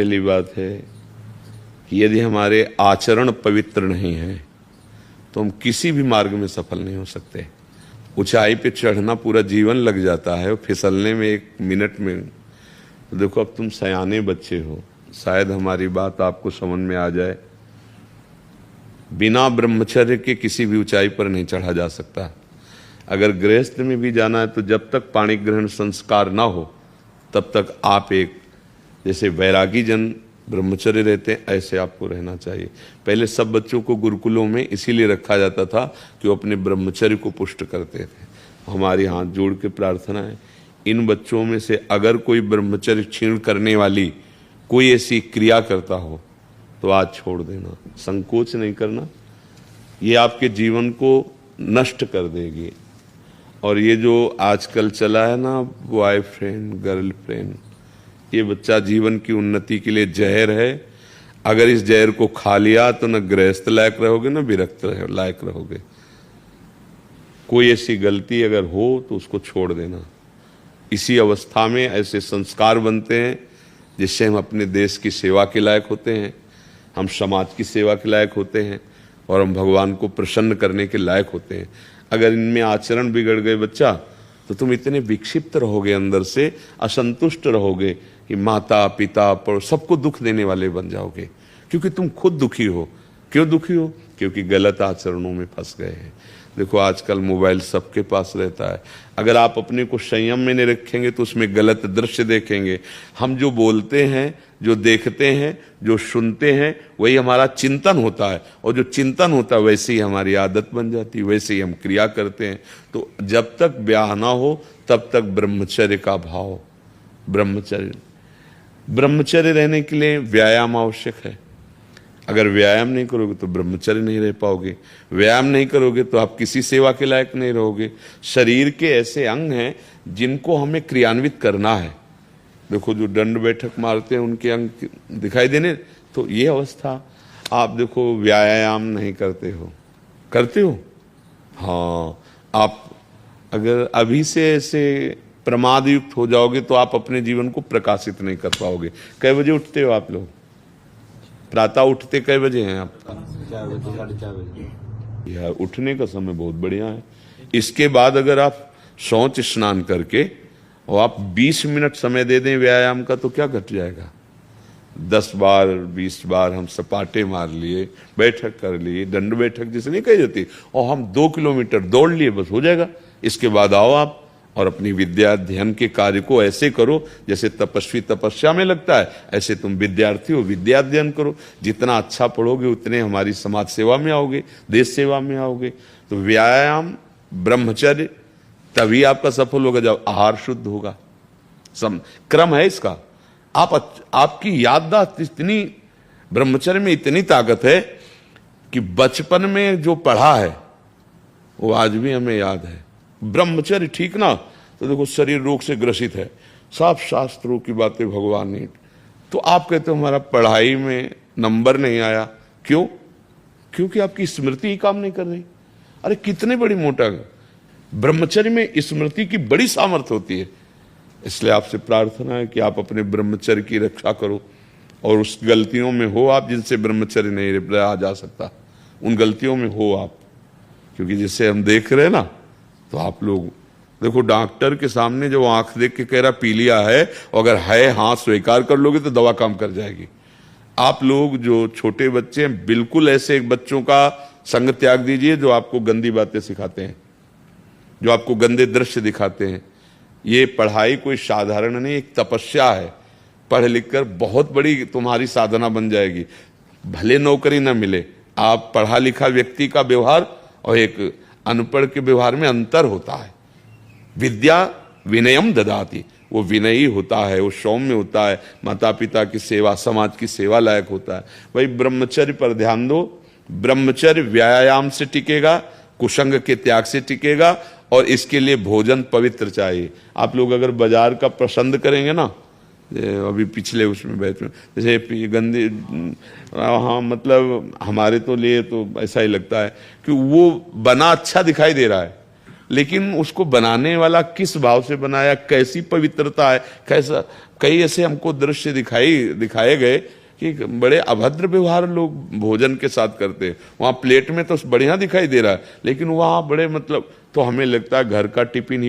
पहली बात है कि यदि हमारे आचरण पवित्र नहीं है तो हम किसी भी मार्ग में सफल नहीं हो सकते। ऊंचाई पे चढ़ना पूरा जीवन लग जाता है और फिसलने में 1 मिनट में। तो देखो, अब तुम सयाने बच्चे हो, शायद हमारी बात आपको समझ में आ जाए। बिना ब्रह्मचर्य के किसी भी ऊंचाई पर नहीं चढ़ा जा सकता। अगर गृहस्थ में भी जाना है तो जब तक पाणी ग्रहण संस्कार ना हो तब तक आप एक जैसे वैरागी जन ब्रह्मचर्य रहते हैं ऐसे आपको रहना चाहिए। पहले सब बच्चों को गुरुकुलों में इसीलिए रखा जाता था कि वो अपने ब्रह्मचर्य को पुष्ट करते थे। हमारी हाथ जोड़ के प्रार्थना है, इन बच्चों में से अगर कोई ब्रह्मचर्य क्षीण करने वाली कोई ऐसी क्रिया करता हो तो आज छोड़ देना, संकोच नहीं करना। ये आपके जीवन को नष्ट कर देगी। और ये जो आजकल चला है ना, बॉयफ्रेंड गर्लफ्रेंड, ये बच्चा जीवन की उन्नति के लिए जहर है। अगर इस जहर को खा लिया तो न गृहस्थ लायक रहोगे न विरक्त लायक रहोगे। कोई ऐसी गलती अगर हो तो उसको छोड़ देना। इसी अवस्था में ऐसे संस्कार बनते हैं जिससे हम अपने देश की सेवा के लायक होते हैं, हम समाज की सेवा के लायक होते हैं और हम भगवान को प्रसन्न करने के लायक होते हैं। अगर इनमें आचरण बिगड़ गए बच्चा तो तुम इतने विक्षिप्त रहोगे, अंदर से असंतुष्ट रहोगे कि माता पिता पर सबको दुख देने वाले बन जाओगे, क्योंकि तुम खुद दुखी हो। क्यों दुखी हो? क्योंकि गलत आचरणों में फंस गए हैं। देखो, आजकल मोबाइल सबके पास रहता है। अगर आप अपने को संयम में नहीं रखेंगे तो उसमें गलत दृश्य देखेंगे। हम जो बोलते हैं, जो देखते हैं, जो सुनते हैं, वही हमारा चिंतन होता है, और जो चिंतन होता है वैसे ही हमारी आदत बन जाती है, वैसे ही हम क्रिया करते हैं। तो जब तक ब्याह ना हो तब तक ब्रह्मचर्य का भाव, ब्रह्मचर्य रहने के लिए व्यायाम आवश्यक है। अगर व्यायाम नहीं करोगे तो ब्रह्मचर्य नहीं रह पाओगे। व्यायाम नहीं करोगे तो आप किसी सेवा के लायक नहीं रहोगे। शरीर के ऐसे अंग हैं जिनको हमें क्रियान्वित करना है। देखो, जो दंड बैठक मारते हैं उनके अंग दिखाई देने, तो ये अवस्था आप देखो, व्यायाम नहीं करते हो। हाँ, आप अगर अभी से ऐसे प्रमाद युक्त हो जाओगे तो आप अपने जीवन को प्रकाशित नहीं कर पाओगे। कै बजे उठते हो आप लोग? प्रातः उठते कै बजे हैं आप? 4 बजे, 4:30 बजे। यार, उठने का समय बहुत बढ़िया है। इसके बाद अगर आप शौच स्नान करके और आप 20 मिनट समय दे दें व्यायाम का तो क्या घट जाएगा? 10 बार 20 बार हम सपाटे मार लिए, बैठक कर लिए, दंड बैठक जिसे नहीं कही जाती, और हम 2 किलोमीटर दौड़ लिए, बस हो जाएगा। इसके बाद आओ आप और अपनी विद्या अध्ययन के कार्य को ऐसे करो जैसे तपस्वी तपस्या में लगता है, ऐसे तुम विद्यार्थी हो, विद्या अध्ययन करो। जितना अच्छा पढ़ोगे उतने हमारी समाज सेवा में आओगे, देश सेवा में आओगे। तो व्यायाम, ब्रह्मचर्य, तभी आपका सफल होगा जब आहार शुद्ध होगा। क्रम है इसका। आपकी याददाश्त इतनी, ब्रह्मचर्य में इतनी ताकत है कि बचपन में जो पढ़ा है वो आज भी हमें याद है। ब्रह्मचर्य ठीक ना, तो देखो शरीर रोग से ग्रसित है, सब शास्त्रों की बातें भगवान ने, तो आप कहते हो हमारा पढ़ाई में नंबर नहीं आया। क्यों? क्योंकि आपकी स्मृति ही काम नहीं कर रही। अरे कितने बड़ी मोटा, ब्रह्मचर्य में स्मृति की बड़ी सामर्थ्य होती है। इसलिए आपसे प्रार्थना है कि आप अपने ब्रह्मचर्य की रक्षा करो, और उस गलतियों में हो आप जिनसे ब्रह्मचर्य नहीं रहा जा सकता, उन गलतियों में हो आप। क्योंकि जिससे हम देख रहे हैं ना, तो आप लोग देखो, डॉक्टर के सामने जो आंख देख के कह रहा पीलिया है, और अगर है हाँ स्वीकार कर लोगे तो दवा काम कर जाएगी। आप लोग जो छोटे बच्चे हैं, बिल्कुल ऐसे बच्चों का संग त्याग दीजिए जो आपको गंदी बातें सिखाते हैं, जो आपको गंदे दृश्य दिखाते हैं। ये पढ़ाई कोई साधारण नहीं, एक तपस्या है। पढ़ लिख कर बहुत बड़ी तुम्हारी साधना बन जाएगी। भले नौकरी ना मिले, आप पढ़ा लिखा व्यक्ति का व्यवहार और एक अनपढ़ के व्यवहार में अंतर होता है। विद्या विनयम ददाति, वो विनयी होता है, वो सौम्य होता है, माता पिता की सेवा, समाज की सेवा लायक होता है। भाई, ब्रह्मचर्य पर ध्यान दो। ब्रह्मचर्य व्यायाम से टिकेगा, कुसंग के त्याग से टिकेगा, और इसके लिए भोजन पवित्र चाहिए। आप लोग अगर बाजार का पसंद करेंगे ना, अभी पिछले उसमें बैठे जैसे गंदे, हाँ मतलब हमारे तो लिए तो ऐसा ही लगता है कि वो बना अच्छा दिखाई दे रहा है, लेकिन उसको बनाने वाला किस भाव से बनाया, कैसी पवित्रता है, कैसा, कई ऐसे हमको दृश्य दिखाए गए कि बड़े अभद्र व्यवहार लोग भोजन के साथ करते हैं। वहां प्लेट में तो बढ़िया दिखाई दे रहा है, लेकिन वहां बड़े मतलब, तो हमें लगता है घर का टिफिन ही